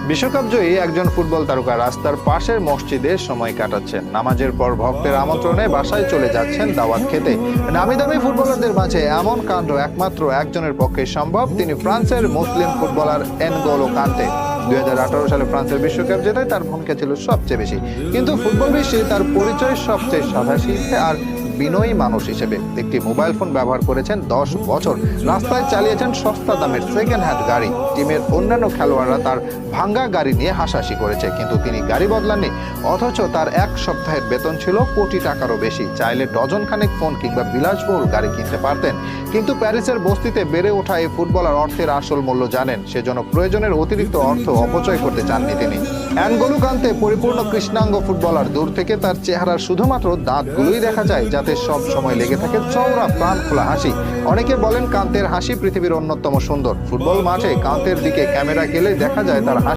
বিশ্বকাপ জয়ী একজন ফুটবল তারকা রাস্তার পাশের মসজিদে সময় কাটাচ্ছেন। নামাজের পর ভক্তের আমন্ত্রণে বাসায় চলে যাচ্ছেন দাওয়াত খেতে। নামি দামি ফুটবলারদের মাঝে এমন কাণ্ড একমাত্র একজনের পক্ষে সম্ভব। তিনি ফ্রান্সের মুসলিম ফুটবলার এনগোলো কান্তে। 2018 সালে ফ্রান্সের বিশ্বকাপ জেতায় তার ভূমিকা ছিল সবচেয়ে বেশি, কিন্তু ফুটবল বিশ্বে তার পরিচয় সবচেয়ে সাদাসিধে আর বিনয়ী মানুষ হিসেবে। একটি মোবাইল ফোন ব্যবহার করেছেন 10 বছর, রাস্তায় চালিয়েছেন সস্তা দামের সেকেন্ড হ্যান্ড গাড়ি। টিমের অন্যান্য খেলোয়াড়রা তার ভাঙ্গা গাড়ি নিয়ে হাসাহাসি করেছে, কিন্তু তিনি গাড়ি বদলাননি। অথচ তার এক সপ্তাহের বেতন ছিল কোটি টাকারও বেশি। চাইলে ডজন খানেক ফোন কিংবা বিলাসবহুল গাড়ি কিনতে পারতেন, কিন্তু প্যারিসের বস্তিতে বেড়ে ওঠা এই ফুটবলার অর্থের আসল মূল্য জানেন। সেজন্য প্রয়োজনের অতিরিক্ত অর্থ অপচয় করতে চাননি তিনি। এনগোলো কান্তে পরিপূর্ণ কৃষ্ণাঙ্গ ফুটবলার। দূর থেকে তার চেহারার শুধুমাত্র দাঁতগুলোই দেখা যায়, যাতে সব সময় লেগে থাকে চওড়া প্রাণ খোলা হাসি। অনেকে বলেন কান্তের হাসি পৃথিবীর অন্যতম সুন্দর। ফুটবল মাঠে কান্তের দিকে ক্যামেরা গেলে দেখা যায় তার হাসি